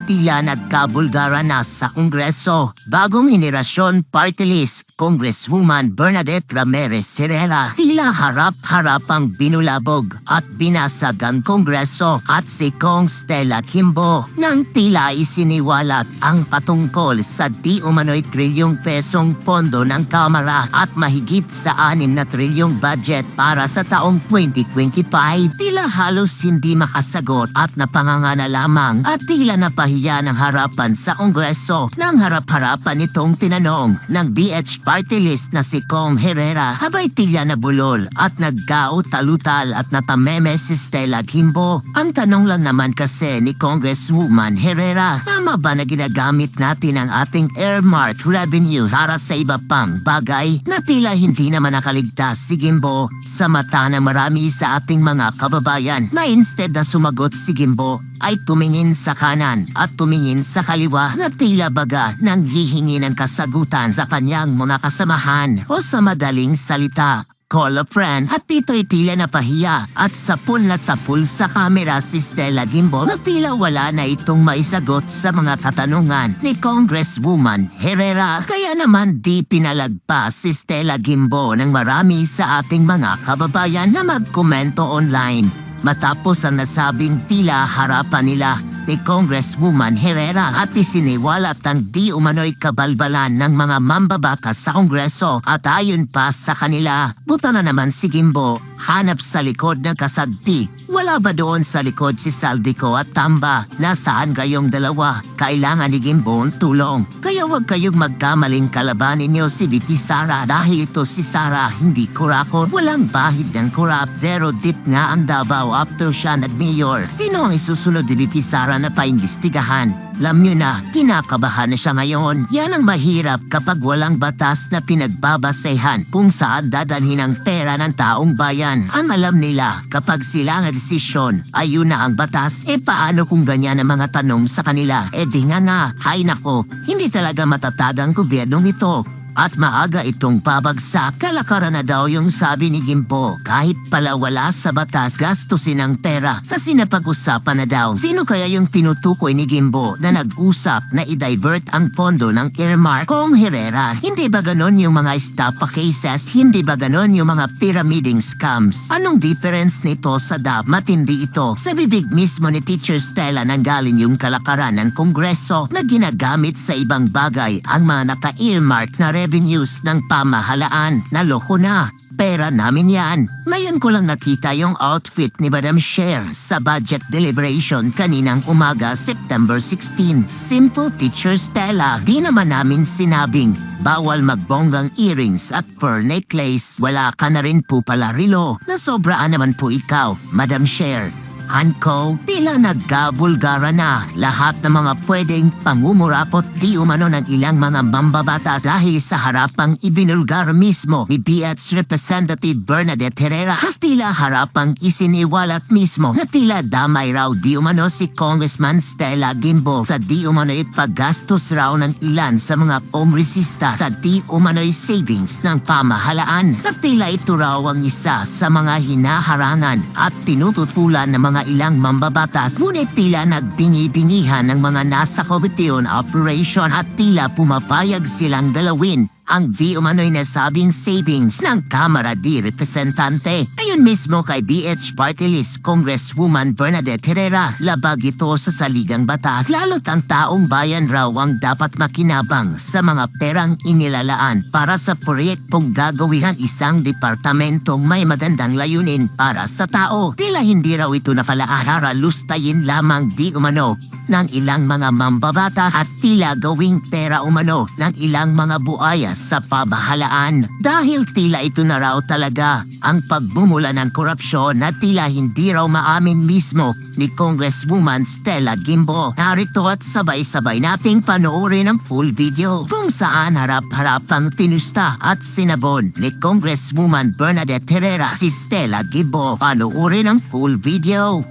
tila nagkabulgara na sa Kongreso. Bagong henerasyon party list, Congresswoman Bernadette Ramirez Herrera tila harap-harapang binulabog at binasag ang Kongreso at si Kong Stella Kimbo nang tila isiniwalat ang patungkol sa di umano'y trilyong pesong pondo ng Kamara at mahigit sa 6 na trilyong budget para sa taong 2025. Tila halos hindi makasagot at napangangana lamang at tila napahiya ng harapan sa Kongreso nang harap-harapan itong tinanong ng BH party list na si Kong Herrera habay tila nabulol at nagkao-talutal at napameme si Stella Kimbo. Ang tanong lang naman kasi ni Congresswoman Herrera, tama ba na ginagamit natin ang ating earmarked revenue para sa iba pang bagay na tila hindi naman nakaligtas si Kimbo sa mata ng marami sa ating mga kababayan na instead na sumagot si Kimbo ay tumingin sa kanan at tumingin sa kaliwa na tila baga nang hihingi ng kasagutan sa kanyang mga kasamahan o sa madaling salita, call a friend. At dito'y tila napahiya at sapul na sapul sa kamera si Stella Kimbo na tila wala na itong maisagot sa mga katanungan ni Congresswoman Herrera. Kaya naman di pinalagpas si Stella Kimbo ng marami sa ating mga kababayan na magkomento online matapos ang nasabing tila harapan nila ni Congresswoman Herrera at isiniwalat ang di umano'y kabalbalan ng mga mambabakas sa Kongreso. At ayon pa sa kanila, buta na naman si Kimbo hanap sa likod ng kasagpi. Wala ba doon sa likod si Saldico at Tamba? Nasaan kayong dalawa? Kailangan ni Kimbo ang tulong. Kaya huwag kayong magkamaling kalabanin niyo si VP Sara dahil ito si Sara hindi kurakot. Walang bahid ng kurap. Zero dip nga ang Davao after siya nag-mayor. Sino ang isusunod ni VP Sara na paimbestigahan? Alam nyo na, kinakabahan na siya ngayon. Yan ang mahirap kapag walang batas na pinagbabasehan kung saan dadalhin ang pera ng taong bayan. Ang alam nila, kapag sila nga desisyon, ayun na ang batas. E paano kung ganyan ang mga tanong sa kanila? E di nga na, hay nako, hindi talaga matatag ang gobyernong ito. At maaga itong babagsak. Kalakaran na daw yung sabi ni Kimbo. Kahit pala wala sa batas, gastusin ang pera sa sinapag-usapan na daw. Sino kaya yung tinutukoy ni Kimbo na nag-usap na i-divert ang pondo ng earmark? Kong Herrera, hindi ba ganon yung mga estafa cases? Hindi ba ganon yung mga pyramiding scams? Anong difference nito sa DAP? Matindi ito. Sa bibig mismo ni Teacher Stella nanggaling yung kalakaran ng Kongreso na ginagamit sa ibang bagay ang mga naka-earmark na revenues ng pamahalaan. Naloko na. Pera namin yan. Ngayon ko lang nakita yung outfit ni Madam Cher sa budget deliberation kaninang umaga, September 16. Simple Teacher Stella. Di naman namin sinabing bawal magbonggang earrings at pearl necklace. Wala ka na rin po pala rilo na sobraan naman po ikaw, Madam Cher. Hanko, tila nagkabulgara na lahat ng mga pwedeng pangumurakot di umano ng ilang mga mambabatas dahil sa harapang ibinulgar mismo ni BH Representative Bernadette Herrera at tila harapang isiniwalat mismo na tila damay raw di umano si Congressman Stella Kimbo sa di umano'y paggastos raw ng ilan sa mga kongresista sa di umano'y savings ng pamahalaan. At tila ito raw ang isa sa mga hinaharangan at tinututulan ng mga ilang mambabatas, ngunit tila nagbingi-bingihan ng mga nasa Committee on Operation at tila pumapayag silang galawin ang di umano'y nasabing savings ng Kamara di Representante. Ayun mismo kay BH Party List Congresswoman Bernadette Herrera, labag ito sa saligang batas, lalo't ang taong bayan raw ang dapat makinabang sa mga perang inilalaan para sa proyektong gagawin ng isang departamentong may magandang layunin para sa tao. Tila hindi raw ito nakalaarara lustayin lamang di umano ng ilang mga mambabatas at tila gawing pera umano ng ilang mga buaya sa pamahalaan. Dahil tila ito na raw talaga ang pagbumula ng korupsyon na tila hindi raw maamin mismo ni Congresswoman Stella Kimbo. Narito at sabay-sabay nating panoorin ang full video kung saan harap-harapang tinusta at sinabon ni Congresswoman Bernadette Herrera si Stella Kimbo. Panoorin ang full video.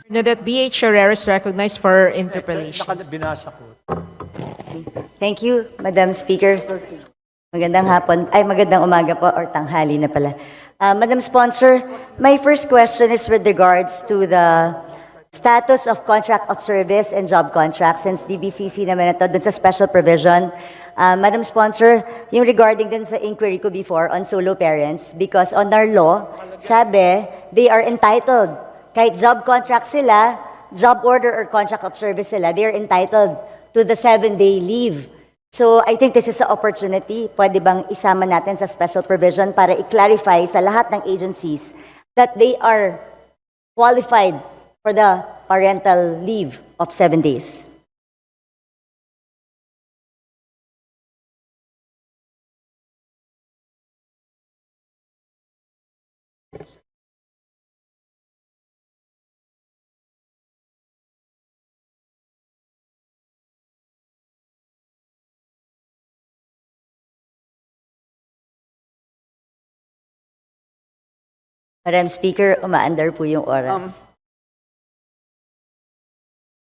Bernadette BH Herrera is recognized for interpellation. Binasa ko. Thank you, Madam Speaker. Magandang hapon, ay magandang umaga po or tanghali na pala. Madam Sponsor, my first question is with regards to the Status of contract of service and job contract, since DBCC naman ito dun sa special provision. Madam Sponsor, yung regarding din sa inquiry ko before on solo parents, because on our law, sabi, they are entitled. Kahit job contract sila, job order or contract of service sila, they are entitled to the 7-day leave. So I think this is an opportunity. Pwede bang isama natin sa special provision para i-clarify sa lahat ng agencies that they are qualified for the parental leave of 7 days. Madam Speaker, umaandar po yung oras.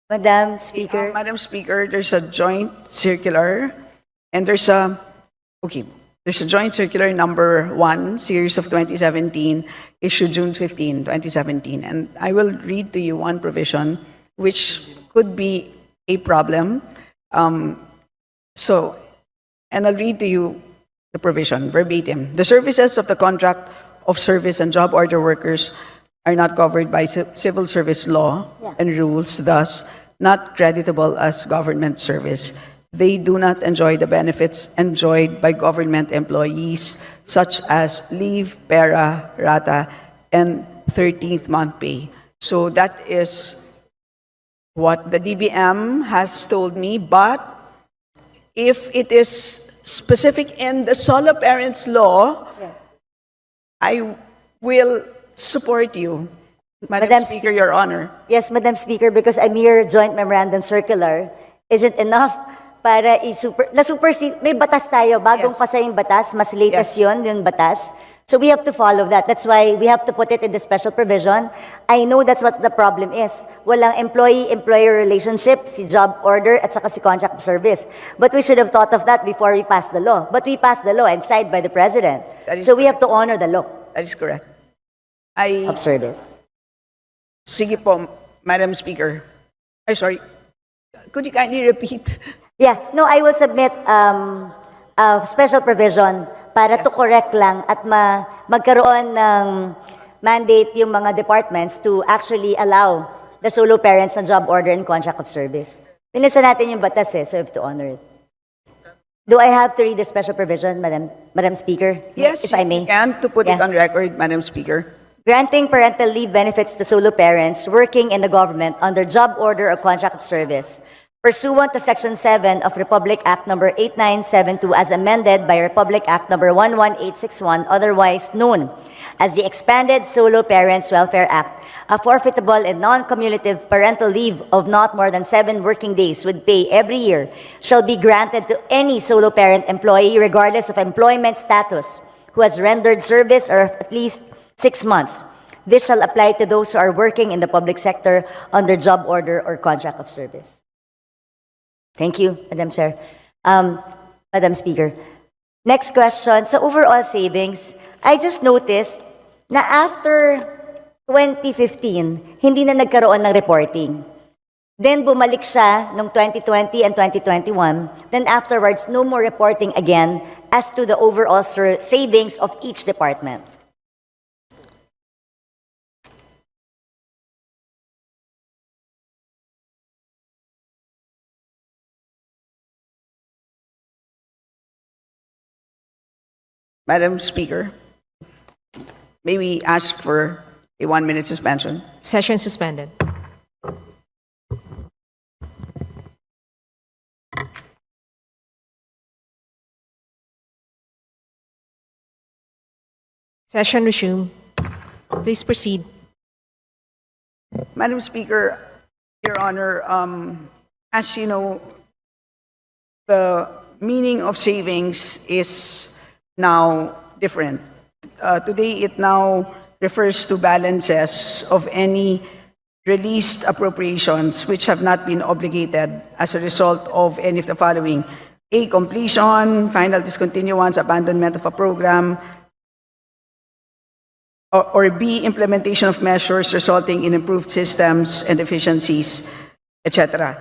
Madam Speaker. Madam Speaker, there's a joint circular and there's a joint circular number 1, series of 2017, issued June 15, 2017. And I will read to you one provision which could be a problem. And I'll read to you the provision verbatim. The services of the contract of service and job order workers are not covered by civil service law and rules, thus not creditable as government service. They do not enjoy the benefits enjoyed by government employees, such as leave, pera, rata, and 13th month pay. So that is what the DBM has told me, but if it is specific in the solo parents law, I will support you, Madam Speaker, Your Honor. Yes, Madam Speaker, because a mere joint memorandum circular isn't enough para na-supersede. May batas tayo, bagong Yes. pasa yung batas, mas latest Yes. yung batas. So we have to follow that. That's why we have to put it in the special provision. I know that's what the problem is. Walang employee-employer relationship, si job order at saka si contract of service. But we should have thought of that before we passed the law. But we passed the law and signed by the President. That is So we have to honor the law That is correct. of service. Sige po, Madam Speaker. Sorry. Could you kindly repeat? Yes. No, I will submit a special provision para to correct lang at magkaroon ng mandate yung mga departments to actually allow the solo parents na job order and contract of service. Pinisa natin yung batas so we have to honor it. Do I have to read the special provision, Madam Speaker? Yes, If I may. and to put it Yeah. on record, Madam Speaker. Granting parental leave benefits to solo parents working in the government under job order or contract of service pursuant to Section 7 of Republic Act Number 8972 as amended by Republic Act Number 11861, otherwise known as the Expanded Solo Parents Welfare Act, a forfeitable and non-cumulative parental leave of not more than 7 working days with pay every year shall be granted to any solo parent employee regardless of employment status who has rendered service or at least 6 months. This shall apply to those who are working in the public sector under job order or contract of service. Thank you, Madam Chair. Madam Speaker. Next question. So overall savings, I just noticed na after 2015, hindi na nagkaroon ng reporting. Then bumalik siya noong 2020 and 2021. Then afterwards, no more reporting again as to the overall savings of each department. Madam Speaker, may we ask for a 1-minute suspension? Session suspended. Session resumed. Please proceed. Madam Speaker, Your Honor, as you know, the meaning of savings is now different. Today, it now refers to balances of any released appropriations which have not been obligated as a result of any of the following: A, completion, final discontinuance, abandonment of a program, or B, implementation of measures resulting in improved systems and efficiencies, etc.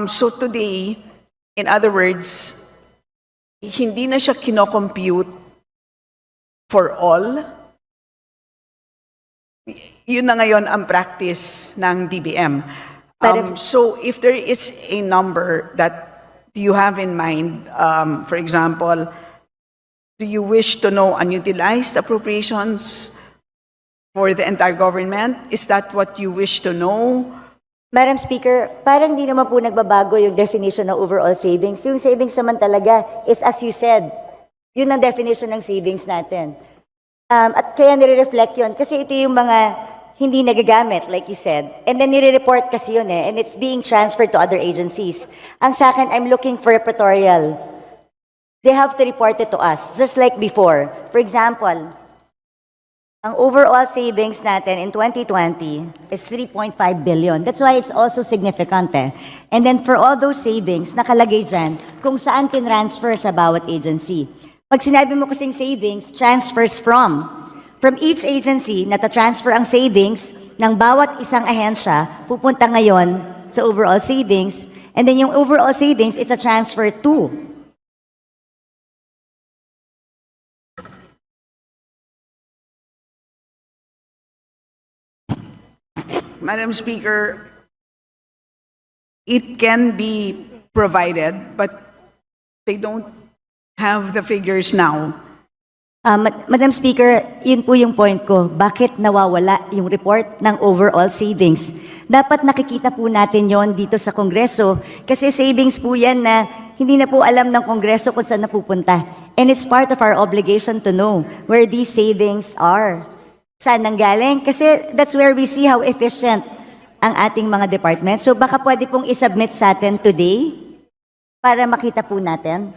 So today, in other words, hindi na siya kinocompute for all. Yun na ngayon ang practice ng DBM. So if there is a number that you have in mind, for example, do you wish to know unutilized appropriations for the entire government? Is that what you wish to know? Madam Speaker, parang di naman po nagbabago yung definition ng overall savings. Yung savings naman talaga is, as you said, yun ang definition ng savings natin. At kaya nire-reflect yun kasi ito yung mga hindi nagagamit, like you said. And then nire-report kasi yun and it's being transferred to other agencies. Ang sa akin, I'm looking for a pretorial. They have to report it to us, just like before. For example, ang overall savings natin in 2020 is 3.5 billion. That's why it's also significant And then for all those savings, nakalagay dyan kung saan tinransfer sa bawat agency. Pag sinabi mo kasing savings, transfers from each agency na transfer ang savings ng bawat isang ahensya, pupunta ngayon sa overall savings. And then yung overall savings, it's a transfer to. Madam Speaker, it can be provided, but they don't have the figures now. Madam Speaker, yun po yung point ko. Bakit nawawala yung report ng overall savings? Dapat nakikita po natin yon dito sa Kongreso kasi savings po yan na hindi na po alam ng Kongreso kung saan napupunta. And it's part of our obligation to know where these savings are. Saan nanggaling? Kasi that's where we see how efficient ang ating mga department. So baka pwede pong isubmit sa atin today para makita po natin.